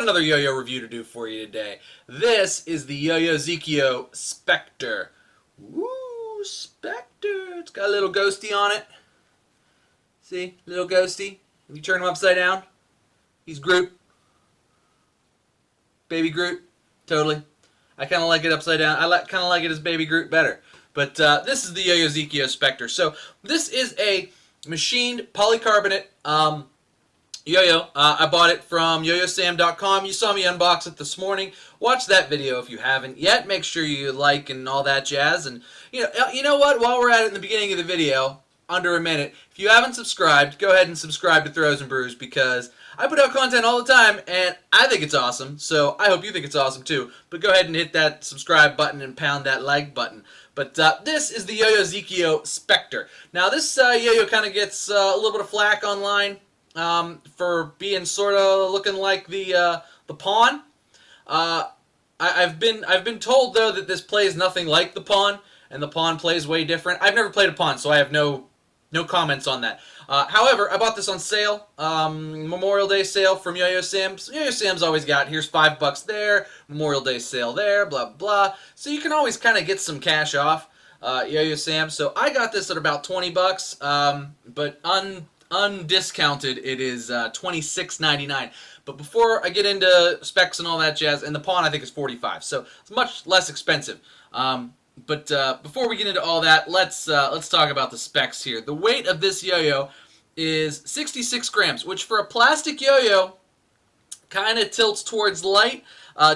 another yo-yo review to do for you today. This is the YoyoZeekio Spectre. Woo, Spectre. It's got a little ghosty on it. See, little ghosty. If you turn him upside down, he's Groot. Baby Groot. Totally. I kind of like it upside down. I kind of like it as Baby Groot better. But this is the YoyoZeekio Spectre. So this is a machined polycarbonate yo-yo. I bought it from yoyosam.com. You saw me unbox it this morning. Watch that video if you haven't yet. Make sure you like and all that jazz. And you know what? While we're at it in the beginning of the video, under a minute, if you haven't subscribed, go ahead and subscribe to Throws and Brews because I put out content all the time and I think it's awesome. So I hope you think it's awesome too. But go ahead and hit that subscribe button and pound that like button. But this is the YoyoZeekio Spectre. Now this yo-yo kind of gets a little bit of flack online for being sort of looking like the Pawn. I've been told though that this plays nothing like the Pawn, and the Pawn plays way different. I've never played a Pawn, so I have no comments on that. However, I bought this on sale, Memorial Day sale from YoyoSam. YoyoSam's always got, here's $5 there, Memorial Day sale there, blah, blah. So you can always kind of get some cash off YoyoSam. So I got this at about $20, but undiscounted, it is $26.99. But before I get into specs and all that jazz, and the Pawn I think is $45, so it's much less expensive. But before we get into all that, let's talk about the specs here. The weight of this yo-yo is 66 grams, which for a plastic yo-yo kind of tilts towards light,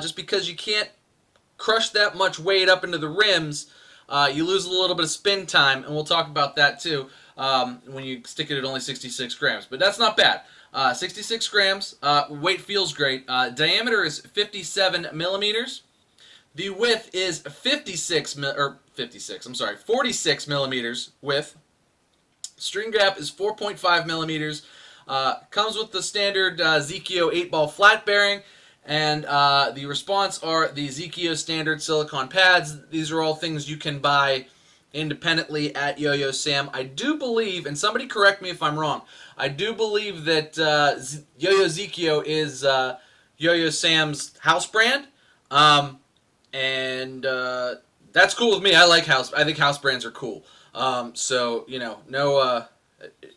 just because you can't crush that much weight up into the rims. You lose a little bit of spin time, and we'll talk about that too when you stick it at only 66 grams. But that's not bad. 66 grams, weight feels great. Diameter is 57 millimeters. The width is 46 millimeters width. String gap is 4.5 millimeters. Comes with the standard Zeekio 8-ball flat bearing, and the response are the Zeekio standard silicone pads. These are all things you can buy independently at YoyoSam. I do believe, and somebody correct me if I'm wrong, I do believe that YoyoZeekio is YoyoSam's house brand. And that's cool with me. I think house brands are cool. So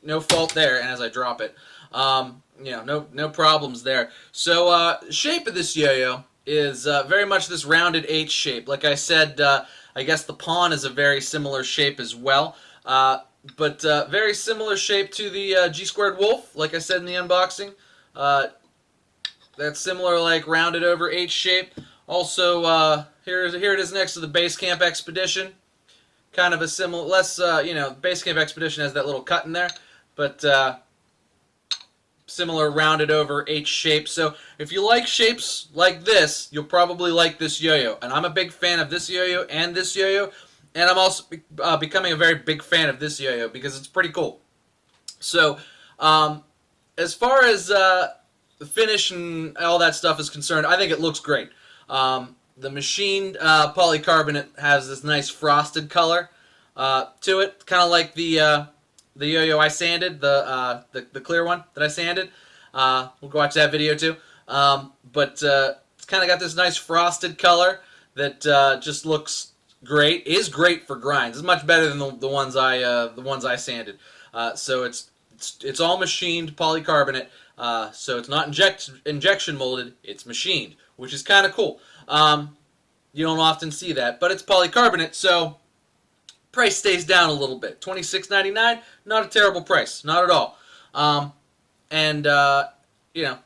no fault there. And as I drop it, no problems there. So shape of this yo-yo is very much this rounded H shape. Like I said, I guess the Pawn is a very similar shape as well. But very similar shape to the G-squared Wolf. Like I said in the unboxing, that's similar, like rounded over H shape. Also, here it is next to the Base Camp Expedition. Kind of a similar, less, Base Camp Expedition has that little cut in there, but similar rounded over H shape. So if you like shapes like this, you'll probably like this yo-yo. And I'm a big fan of this yo-yo and this yo-yo, and I'm also becoming a very big fan of this yo-yo because it's pretty cool. So as far as the finish and all that stuff is concerned, I think it looks great. The machined polycarbonate has this nice frosted color to it, kind of like the yo-yo I sanded, the clear one that I sanded. We'll go watch that video too. But it's kind of got this nice frosted color that just looks great. Is great for grinds. It's much better than the ones I sanded. So it's all machined polycarbonate. So it's not injection molded. It's machined, which is kind of cool. You don't often see that, but it's polycarbonate, so price stays down a little bit. $26.99, not a terrible price, not at all.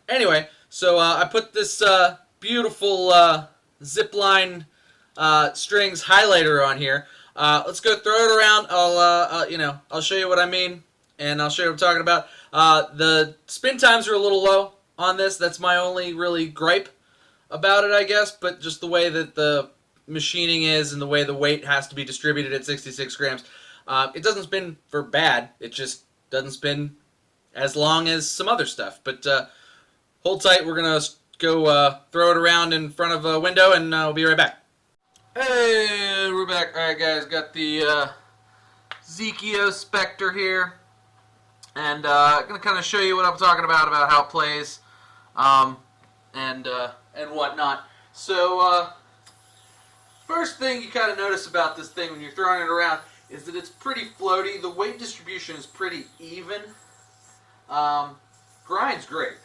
Anyway, so I put this beautiful zipline strings highlighter on here. Let's go throw it around. I'll show you what I mean, and I'll show you what I'm talking about. The spin times are a little low on this. That's my only really gripe about it, I guess, but just the way that the machining is and the way the weight has to be distributed at 66 grams. It doesn't spin for bad. It just doesn't spin as long as some other stuff. But hold tight. We're going to go throw it around in front of a window, and we'll be right back. Hey, we're back. All right, guys, got the Zeekio Spectre here. And I'm going to kind of show you what I'm talking about how it plays. and whatnot. So first thing you kind of notice about this thing when you're throwing it around is that it's pretty floaty. The weight distribution is pretty even. Grind's great.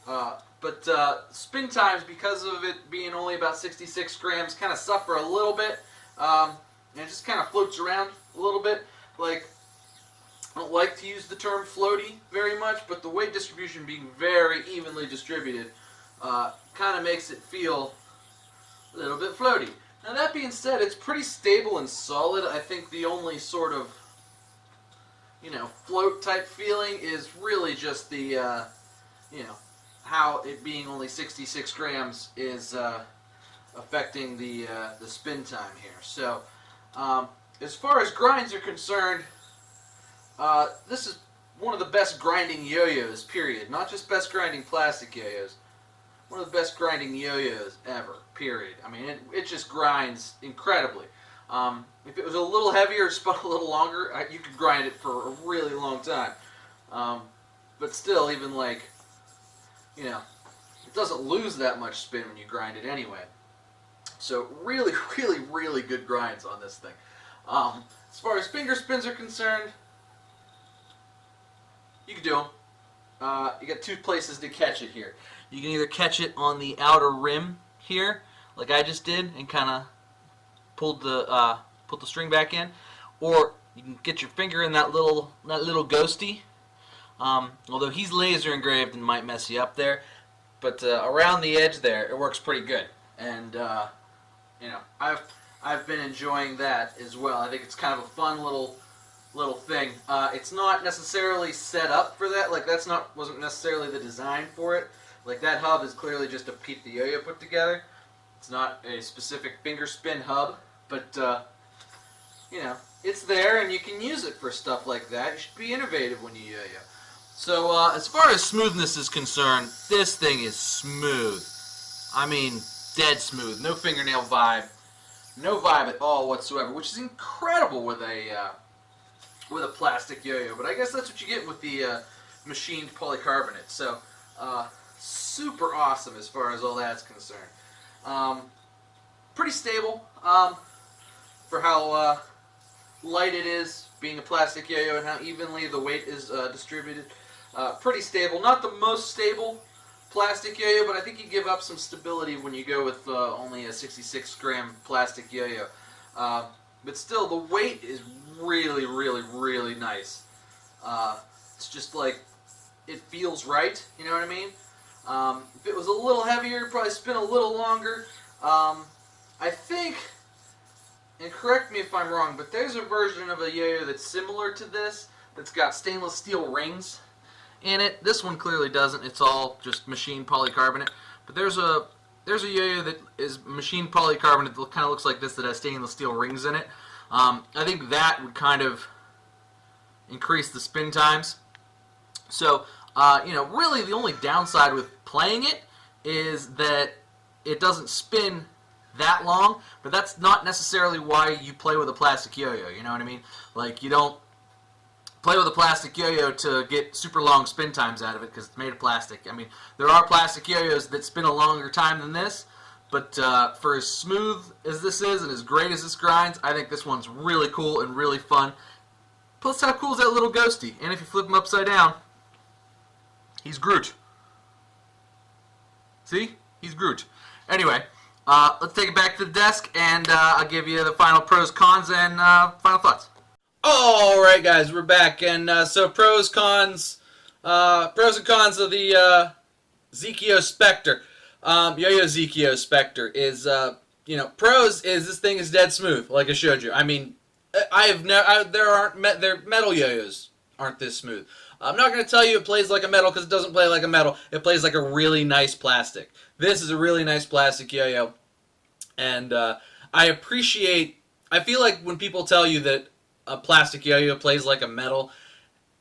But spin times, because of it being only about 66 grams, kind of suffer a little bit. And it just kind of floats around a little bit. Like, I don't like to use the term floaty very much, but the weight distribution being very evenly distributed kind of makes it feel a little bit floaty. Now that being said, it's pretty stable and solid. I think the only sort of, float type feeling is really just the, how it being only 66 grams is affecting the spin time here. So, as far as grinds are concerned, this is one of the best grinding yo-yos, period. Not just best grinding plastic yo-yos. One of the best grinding yo-yos ever, period. I mean, it just grinds incredibly. If it was a little heavier, spun a little longer, you could grind it for a really long time. But still, even like, it doesn't lose that much spin when you grind it anyway. So really, really, really good grinds on this thing. As far as finger spins are concerned, you can do them. You got two places to catch it here. You can either catch it on the outer rim here, like I just did, and kind of pulled the string back in, or you can get your finger in that little ghosty. Although he's laser engraved and might mess you up there, but around the edge there, it works pretty good. And I've been enjoying that as well. I think it's kind of a fun little thing. It's not necessarily set up for that. Like wasn't necessarily the design for it. Like that hub is clearly just a piece the yo-yo put together. It's not a specific finger spin hub, but it's there and you can use it for stuff like that. You should be innovative when you yo-yo. So as far as smoothness is concerned, this thing is smooth. I mean, dead smooth. No fingernail vibe. No vibe at all whatsoever, which is incredible with a plastic yo-yo. But I guess that's what you get with the machined polycarbonate. So super awesome as far as all that's concerned. Pretty stable for how light it is, being a plastic yo-yo, and how evenly the weight is distributed. Pretty stable. Not the most stable plastic yo-yo, but I think you give up some stability when you go with only a 66 gram plastic yo-yo. But still, the weight is really, really, really nice. It's just like, it feels right, you know what I mean? If it was a little heavier, it'd probably spin a little longer. I think, and correct me if I'm wrong, but there's a version of a yo-yo that's similar to this, that's got stainless steel rings in it. This one clearly doesn't. It's all just machined polycarbonate. But there's a yo-yo that is machined polycarbonate that kind of looks like this, that has stainless steel rings in it. I think that would kind of increase the spin times. So, really the only downside with playing it is that it doesn't spin that long, but that's not necessarily why you play with a plastic yo-yo, you know what I mean? Like, you don't play with a plastic yo-yo to get super long spin times out of it because it's made of plastic. I mean, there are plastic yo-yos that spin a longer time than this, but for as smooth as this is and as great as this grinds, I think this one's really cool and really fun. Plus, how cool is that little ghosty? And if you flip him upside down, he's Groot. See? He's Groot. Anyway, let's take it back to the desk, and I'll give you the final pros, cons, and final thoughts. Alright guys, we're back, and so pros and cons of the Zeekio Spectre. YoyoZeekio Spectre is, pros is this thing is dead smooth, like I showed you. I mean, their metal yo-yos aren't this smooth. I'm not going to tell you it plays like a metal because it doesn't play like a metal. It plays like a really nice plastic. This is a really nice plastic yo-yo, and I feel like when people tell you that a plastic yo-yo plays like a metal,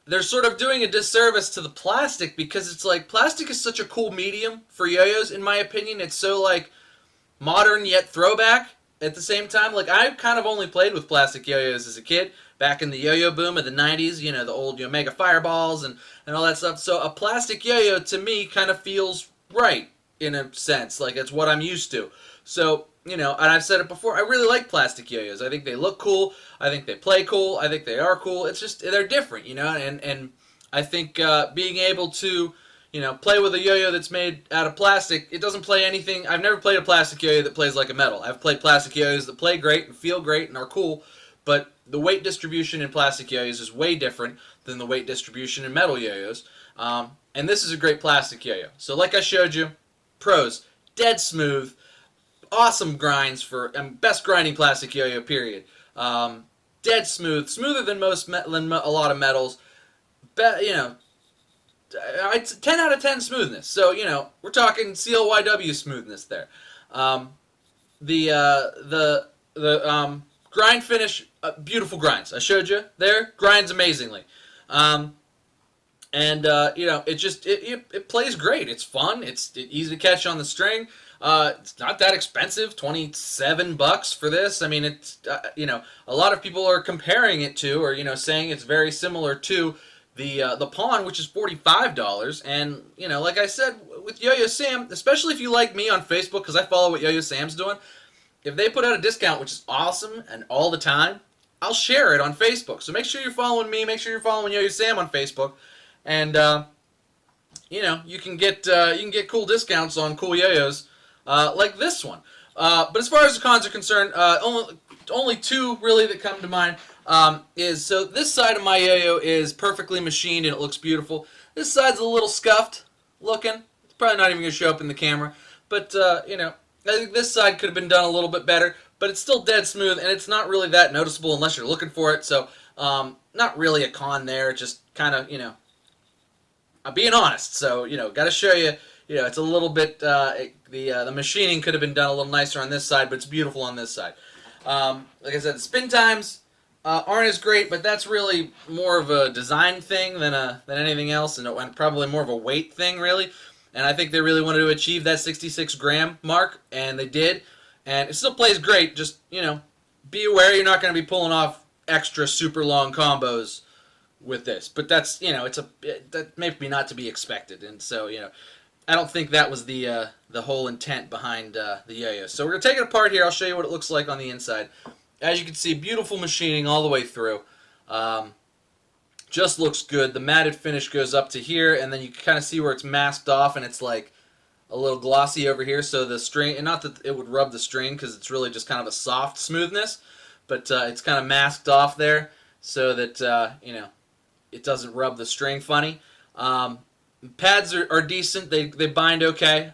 they're sort of doing a disservice to the plastic, because it's like, plastic is such a cool medium for yo-yos, in my opinion. It's so like modern yet throwback at the same time. Like, I kind of only played with plastic yo-yos as a kid, back in the yo-yo boom of the 90s, the old Mega Fireballs and all that stuff. So a plastic yo-yo to me kind of feels right. in a sense. Like, it's what I'm used to. So, you know, and I've said it before, I really like plastic yo-yos. I think they look cool. I think they play cool. I think they are cool. It's just, they're different, you know, and I think being able to, you know, play with a yo-yo that's made out of plastic, it doesn't play anything. I've never played a plastic yo-yo that plays like a metal. I've played plastic yo-yos that play great and feel great and are cool, but the weight distribution in plastic yo-yos is way different than the weight distribution in metal yo-yos. And this is a great plastic yo-yo. So like I showed you, pros, dead smooth, awesome grinds for, best grinding plastic yo-yo, period. Dead smooth, smoother than a lot of metals. You know, it's 10 out of 10 smoothness. So, you know, we're talking CLYW smoothness there. The grind finish, beautiful grinds. I showed you there, grinds amazingly. You know, it plays great. It's fun. It's easy to catch on the string. It's not that expensive, $27 for this. I mean, it's, you know, a lot of people are comparing it to, or, you know, saying it's very similar to the Pawn, which is $45. And, you know, like I said, with YoyoSam, especially if you like me on Facebook, because I follow what YoyoSam's doing, if they put out a discount, which is awesome and all the time, I'll share it on Facebook. So make sure you're following me. Make sure you're following YoyoSam on Facebook. And, you know, you can get cool discounts on cool yo-yos like this one. But as far as the cons are concerned, only two really that come to mind. So this side of my yo-yo is perfectly machined and it looks beautiful. This side's a little scuffed looking. It's probably not even going to show up in the camera. But, you know, I think this side could have been done a little bit better. But it's still dead smooth and it's not really that noticeable unless you're looking for it. So, not really a con there. Just kind of, you know, I'm being honest. So, you know, got to show you, you know, it's a little bit, the machining could have been done a little nicer on this side, but it's beautiful on this side. Like I said, the spin times aren't as great, but that's really more of a design thing than anything else, and probably more of a weight thing, really. And I think they really wanted to achieve that 66 gram mark, and they did. And it still plays great. Just, you know, be aware you're not going to be pulling off extra super long combos with this. But that's, you know, that may be not to be expected. And so, you know, I don't think that was the whole intent behind the yo-yo. So we're going to take it apart here. I'll show you what it looks like on the inside. As you can see, beautiful machining all the way through. Just looks good. The matted finish goes up to here, and then you can kind of see where it's masked off, and it's like a little glossy over here. So the string, and not that it would rub the string, because it's really just kind of a soft smoothness, but it's kind of masked off there so that, you know, it doesn't rub the string funny. Pads are decent. They bind okay.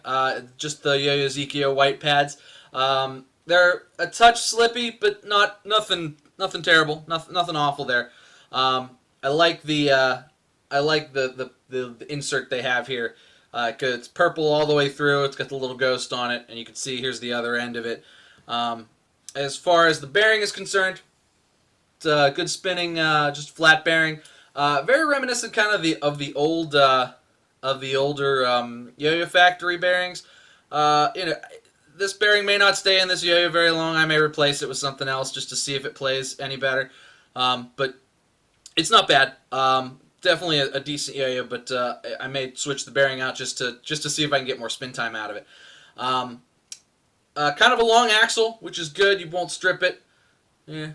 Just the YoyoZeekio white pads. They're a touch slippy, but nothing terrible. Nothing awful there. I like the insert they have here. Cause it's purple all the way through. It's got the little ghost on it, and you can see here's the other end of it. As far as the bearing is concerned, it's a good spinning, just flat bearing. Very reminiscent, kind of the older Yo-Yo Factory bearings. You know, this bearing may not stay in this yo-yo very long. I may replace it with something else just to see if it plays any better. But it's not bad. Definitely a decent yo-yo, but I may switch the bearing out just to see if I can get more spin time out of it. Kind of a long axle, which is good. You won't strip it. Yeah.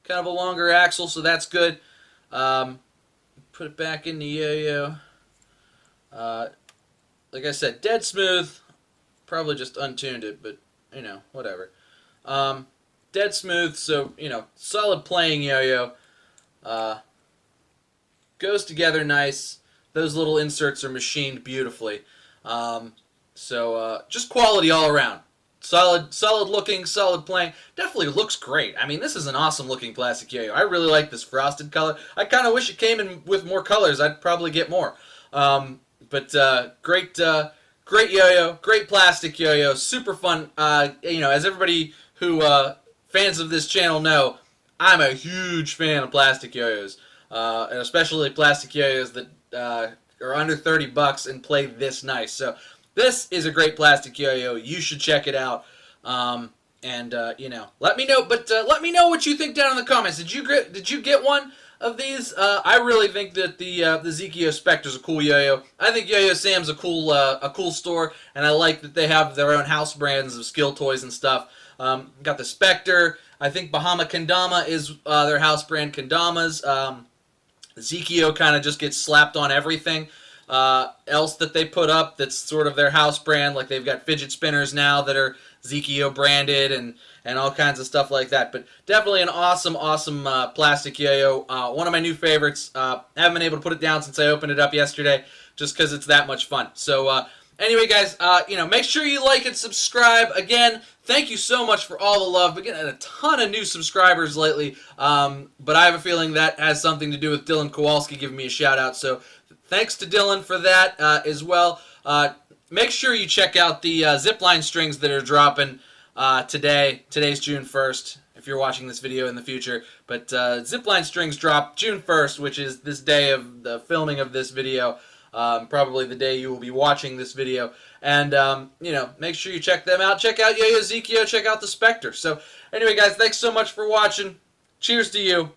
Kind of a longer axle, so that's good. Put it back in the yo-yo. Like I said, dead smooth. Probably just untuned it, but, you know, whatever. Dead smooth, so, you know, solid playing yo-yo. Goes together nice. Those little inserts are machined beautifully. Just quality all around. Solid looking, solid playing. Definitely looks great. I mean, this is an awesome looking plastic yo-yo. I really like this frosted color. I kind of wish it came in with more colors. I'd probably get more. Great yo-yo, great plastic yo-yo, super fun. You know, as everybody who fans of this channel know, I'm a huge fan of plastic yo-yos, and especially plastic yo-yos that are under $30 and play this nice. So this is a great plastic yo-yo. You should check it out. You know, let me know. But let me know what you think down in the comments. Did you get one? of these, I really think that the Zeekio Spectre is a cool yo-yo. I think YoyoSam's a cool store, and I like that they have their own house brands of skill toys and stuff. Got the Spectre. I think Bahama Kendama is their house brand Kendama's. Zeekio kind of just gets slapped on everything else that they put up that's sort of their house brand. Like they've got fidget spinners now that are Zeekio branded and all kinds of stuff like that. But definitely an awesome plastic yo-yo. One of my new favorites. Haven't been able to put it down since I opened it up yesterday just because it's that much fun. So anyway, guys, make sure you like and subscribe. Again, thank you so much for all the love. We're getting a ton of new subscribers lately, but I have a feeling that has something to do with Dylan Kowalski giving me a shout-out. So thanks to Dylan for that as well. Make sure you check out the zipline strings that are dropping today. Today's June 1st, if you're watching this video in the future. But zipline strings drop June 1st, which is this day of the filming of this video. Probably the day you will be watching this video. And, make sure you check them out. Check out YoyoZeekio. Check out the Spectre. So, anyway, guys, thanks so much for watching. Cheers to you.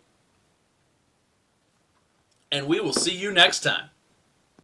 And we will see you next time.